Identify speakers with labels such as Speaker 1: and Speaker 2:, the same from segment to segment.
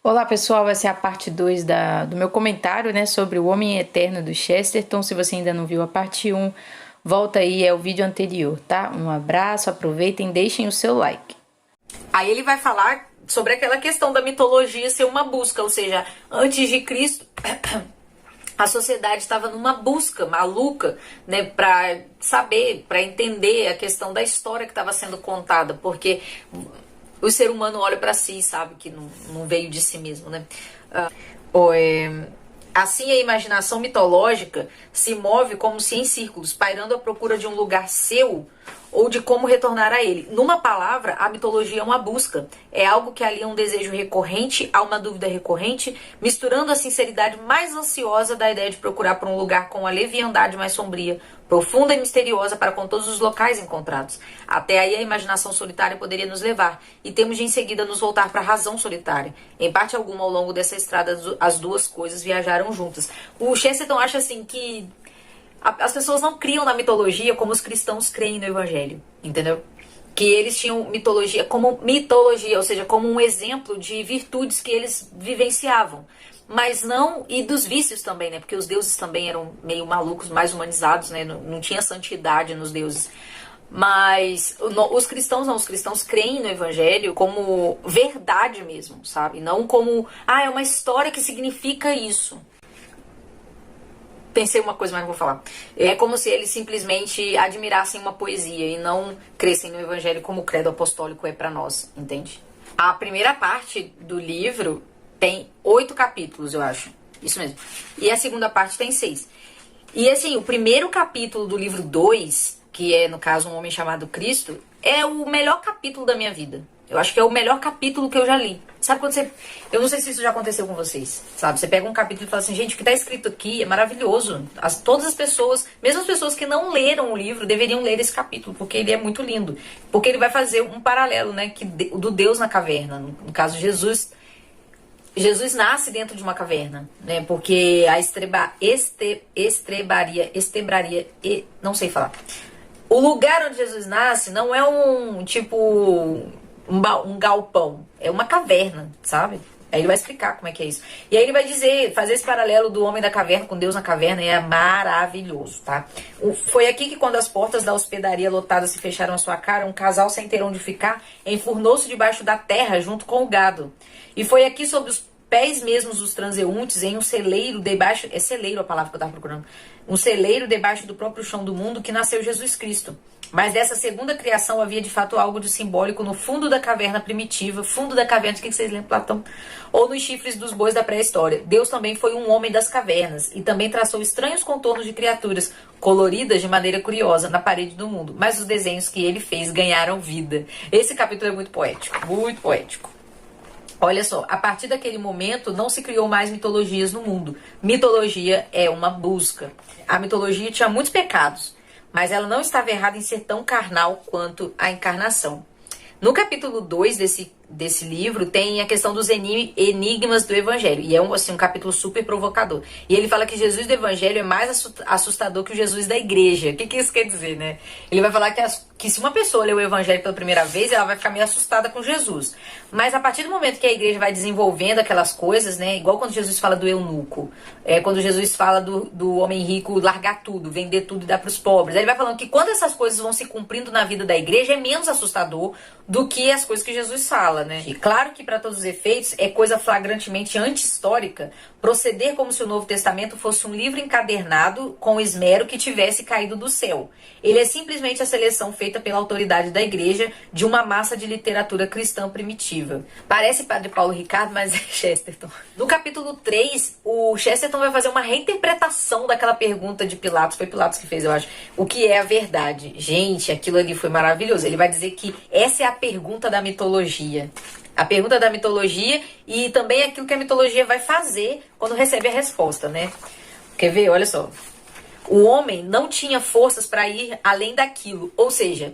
Speaker 1: Olá pessoal, essa é a parte 2 do meu comentário, né, sobre o Homem Eterno do Chesterton. Se você ainda não viu a parte 1, volta aí, é o vídeo anterior, tá? Um abraço, aproveitem, deixem o seu like.
Speaker 2: Aí ele vai falar sobre aquela questão da mitologia ser uma busca, ou seja, antes de Cristo, a sociedade estava numa busca maluca, né, para saber, para entender a questão da história que estava sendo contada, porque o ser humano olha para si, sabe que não veio de si mesmo, né? Assim, a imaginação mitológica se move como se em círculos, pairando à procura de um lugar seu ou de como retornar a ele. Numa palavra, a mitologia é uma busca. É algo que alia um desejo recorrente a uma dúvida recorrente, misturando a sinceridade mais ansiosa da ideia de procurar por um lugar com a leviandade mais sombria, profunda e misteriosa para com todos os locais encontrados. Até aí a imaginação solitária poderia nos levar, e temos de em seguida nos voltar para a razão solitária. Em parte alguma, ao longo dessa estrada, as duas coisas viajaram juntas. O Chesterton acha assim que as pessoas não criam na mitologia como os cristãos creem no evangelho, entendeu? Que eles tinham mitologia como mitologia, ou seja, como um exemplo de virtudes que eles vivenciavam. Mas não, e dos vícios também, né? Porque os deuses também eram meio malucos, mais humanizados, né? Não tinha santidade nos deuses. Mas os cristãos não, os cristãos creem no evangelho como verdade mesmo, sabe? Não como, é uma história que significa isso. Pensei uma coisa, mas não vou falar. É como se eles simplesmente admirassem uma poesia e não crescem no evangelho como o credo apostólico é para nós, entende? A primeira parte do livro tem 8 capítulos, eu acho. Isso mesmo. E a segunda parte tem 6. E assim, o primeiro capítulo do livro 2, que é, no caso, Um Homem Chamado Cristo, é o melhor capítulo da minha vida. Eu acho que é o melhor capítulo que eu já li. Sabe quando você... Eu não sei se isso já aconteceu com vocês, sabe? Você pega um capítulo e fala assim, gente, o que tá escrito aqui é maravilhoso. Todas as pessoas, mesmo as pessoas que não leram o livro, deveriam ler esse capítulo, porque ele é muito lindo. Porque ele vai fazer um paralelo, né, do Deus na caverna. No caso, Jesus nasce dentro de uma caverna, né? Porque a não sei falar. O lugar onde Jesus nasce não é um galpão, é uma caverna, sabe? Aí ele vai explicar como é que é isso. E aí ele vai fazer esse paralelo do homem da caverna com Deus na caverna, é maravilhoso, tá? Foi aqui que, quando as portas da hospedaria lotada se fecharam à sua cara, um casal sem ter onde ficar enfurnou-se debaixo da terra junto com o gado. E foi aqui, sob os pés mesmos dos transeuntes, em um celeiro debaixo... É celeiro a palavra que eu estava procurando. Um celeiro debaixo do próprio chão do mundo, que nasceu Jesus Cristo. Mas dessa segunda criação havia de fato algo de simbólico no fundo da caverna primitiva. Fundo da caverna, de quem vocês lembram, Platão? Ou nos chifres dos bois da pré-história. Deus também foi um homem das cavernas e também traçou estranhos contornos de criaturas, coloridas de maneira curiosa, na parede do mundo. Mas os desenhos que ele fez ganharam vida. Esse capítulo é muito poético, muito poético. Olha só, a partir daquele momento não se criou mais mitologias no mundo. Mitologia é uma busca. A mitologia tinha muitos pecados, mas ela não estava errada em ser tão carnal quanto a encarnação. No capítulo 2 desse livro tem a questão dos enigmas do evangelho. E é um capítulo super provocador. E ele fala que Jesus do evangelho é mais assustador que o Jesus da igreja. O que isso quer dizer, né? Ele vai falar que se uma pessoa lê o evangelho pela primeira vez, ela vai ficar meio assustada com Jesus. Mas a partir do momento que a igreja vai desenvolvendo aquelas coisas, né? Igual quando Jesus fala do eunuco. Quando Jesus fala do homem rico largar tudo, vender tudo e dar para os pobres. Aí ele vai falando que quando essas coisas vão se cumprindo na vida da igreja, é menos assustador do que as coisas que Jesus fala, né? E claro que, para todos os efeitos, é coisa flagrantemente anti-histórica proceder como se o Novo Testamento fosse um livro encadernado com esmero que tivesse caído do céu. Ele é simplesmente a seleção feita pela autoridade da igreja de uma massa de literatura cristã primitiva. Parece Padre Paulo Ricardo, mas é Chesterton. No capítulo 3, o Chesterton vai fazer uma reinterpretação daquela pergunta de Pilatos. Foi Pilatos que fez, eu acho. O que é a verdade? Gente, aquilo ali foi maravilhoso. Ele vai dizer que essa é a pergunta da mitologia. A pergunta da mitologia e também aquilo que a mitologia vai fazer quando recebe a resposta, né? Quer ver? Olha só. O homem não tinha forças para ir além daquilo. Ou seja,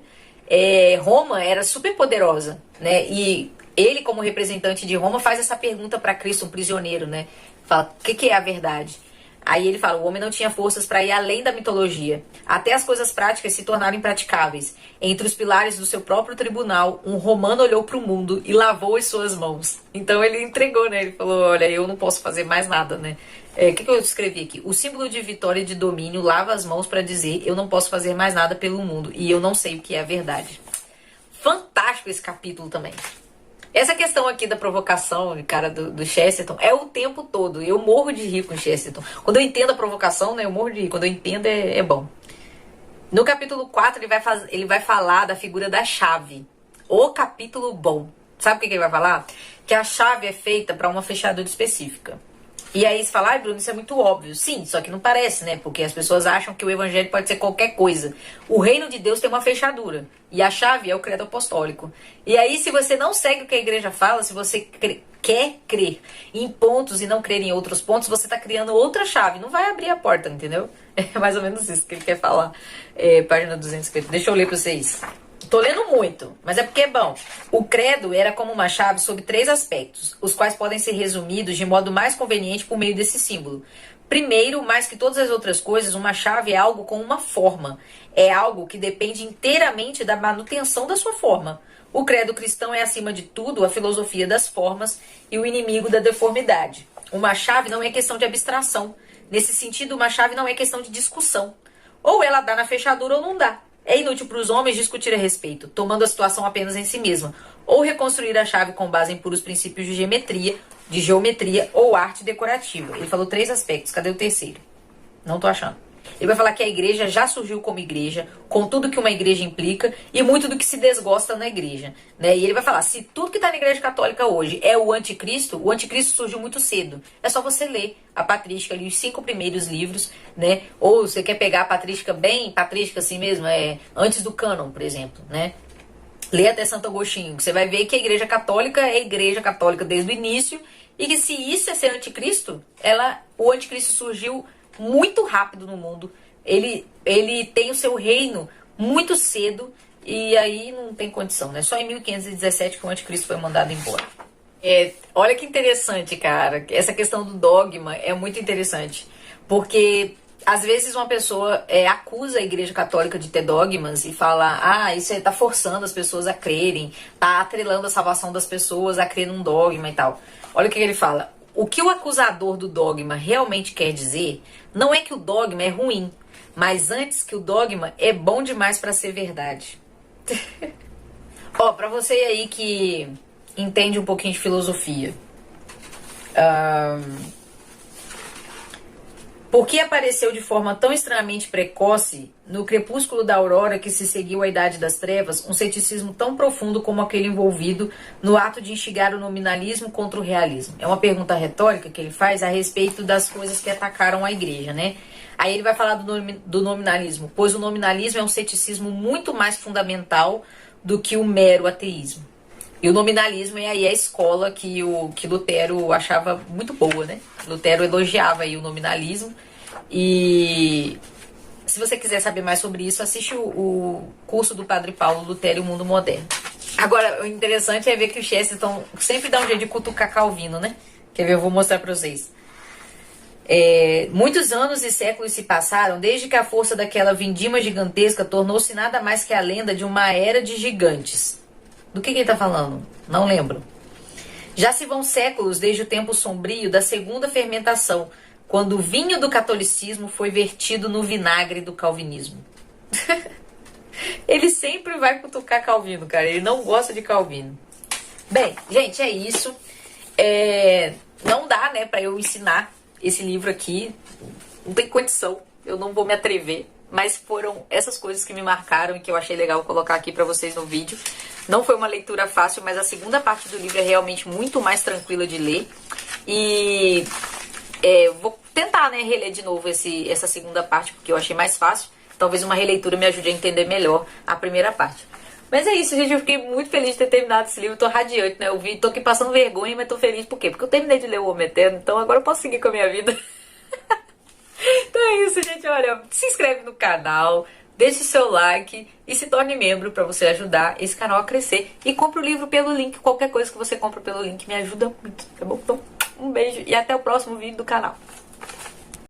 Speaker 2: Roma era super poderosa, né? E ele, como representante de Roma, faz essa pergunta para Cristo, um prisioneiro, né? Fala, o que é a verdade? Aí ele fala, o homem não tinha forças para ir além da mitologia. Até as coisas práticas se tornaram impraticáveis. Entre os pilares do seu próprio tribunal, um romano olhou para o mundo e lavou as suas mãos. Então ele entregou, né? Ele falou, olha, eu não posso fazer mais nada, né? O que eu escrevi aqui? O símbolo de vitória e de domínio lava as mãos para dizer, eu não posso fazer mais nada pelo mundo e eu não sei o que é a verdade. Fantástico esse capítulo também. Essa questão aqui da provocação, cara, do Chesterton, é o tempo todo. Eu morro de rir com o Chesterton. Quando eu entendo a provocação, né, eu morro de rir. Quando eu entendo, é bom. No capítulo 4, ele vai falar da figura da chave. O capítulo bom. Sabe o que ele vai falar? Que a chave é feita para uma fechadura específica. E aí você fala, ai Bruno, isso é muito óbvio. Sim, só que não parece, né? Porque as pessoas acham que o evangelho pode ser qualquer coisa. O reino de Deus tem uma fechadura. E a chave é o credo apostólico. E aí, se você não segue o que a igreja fala, se você quer crer em pontos e não crer em outros pontos, você está criando outra chave. Não vai abrir a porta, entendeu? É mais ou menos isso que ele quer falar. Página 250. Deixa eu ler para vocês. Tô lendo muito, mas é porque é bom. O credo era como uma chave sob 3 aspectos, os quais podem ser resumidos de modo mais conveniente por meio desse símbolo. Primeiro, mais que todas as outras coisas, uma chave é algo com uma forma. É algo que depende inteiramente da manutenção da sua forma. O credo cristão é, acima de tudo, a filosofia das formas e o inimigo da deformidade. Uma chave não é questão de abstração. Nesse sentido, uma chave não é questão de discussão. Ou ela dá na fechadura ou não dá. É inútil para os homens discutir a respeito, tomando a situação apenas em si mesma, ou reconstruir a chave com base em puros princípios de geometria ou arte decorativa. Ele falou 3 aspectos, cadê o terceiro? Não tô achando. Ele vai falar que a igreja já surgiu como igreja, com tudo que uma igreja implica e muito do que se desgosta na igreja, né? E ele vai falar, se tudo que está na igreja católica hoje é o anticristo surgiu muito cedo. É só você ler a patrística ali, os 5 primeiros livros, né? Ou você quer pegar a patrística bem patrística assim mesmo, antes do cânon, por exemplo, né? Lê até Santo Agostinho, que você vai ver que a igreja católica é igreja católica desde o início e que se isso é ser anticristo, o anticristo surgiu muito rápido no mundo. Ele tem o seu reino muito cedo e aí não tem condição, né? Só em 1517 que o anticristo foi mandado embora. Olha que interessante, cara. Essa questão do dogma é muito interessante. Porque às vezes uma pessoa acusa a igreja católica de ter dogmas e fala, isso aí tá forçando as pessoas a crerem, tá atrelando a salvação das pessoas a crer num dogma e tal. Olha o que ele fala. O que o acusador do dogma realmente quer dizer não é que o dogma é ruim, mas antes que o dogma é bom demais para ser verdade. Ó, pra você aí que entende um pouquinho de filosofia. Por que apareceu de forma tão extremamente precoce, no crepúsculo da aurora que se seguiu à Idade das Trevas, um ceticismo tão profundo como aquele envolvido no ato de instigar o nominalismo contra o realismo? É uma pergunta retórica que ele faz a respeito das coisas que atacaram a igreja, né? Aí ele vai falar do nominalismo, pois o nominalismo é um ceticismo muito mais fundamental do que o mero ateísmo. E o nominalismo é aí a escola que Lutero achava muito boa, né? Lutero elogiava aí o nominalismo. E se você quiser saber mais sobre isso, assiste o curso do Padre Paulo, Lutero e o Mundo Moderno. Agora, o interessante é ver que o Chesterton sempre dá um jeito de cutucar Calvino, né? Quer ver? Eu vou mostrar pra vocês. Muitos anos e séculos se passaram desde que a força daquela vindima gigantesca tornou-se nada mais que a lenda de uma era de gigantes. Do que ele está falando? Não lembro. Já se vão séculos desde o tempo sombrio da segunda fermentação, quando o vinho do catolicismo foi vertido no vinagre do calvinismo. Ele sempre vai cutucar Calvino, cara. Ele não gosta de Calvino. Bem, gente, é isso. Não dá, né, para eu ensinar esse livro aqui. Não tem condição. Eu não vou me atrever. Mas foram essas coisas que me marcaram e que eu achei legal colocar aqui pra vocês no vídeo. Não foi uma leitura fácil, mas a segunda parte do livro é realmente muito mais tranquila de ler. E vou tentar, né, reler de novo essa segunda parte, porque eu achei mais fácil. Talvez uma releitura me ajude a entender melhor a primeira parte. Mas é isso, gente. Eu fiquei muito feliz de ter terminado esse livro. Tô radiante, né? Tô aqui passando vergonha, mas tô feliz. Por quê? Porque eu terminei de ler O Homem Eterno, então agora eu posso seguir com a minha vida. Então é isso, gente. Olha, se inscreve no canal, deixe o seu like e se torne membro para você ajudar esse canal a crescer. E compre o livro pelo link. Qualquer coisa que você compra pelo link me ajuda muito, tá bom? Então, um beijo e até o próximo vídeo do canal.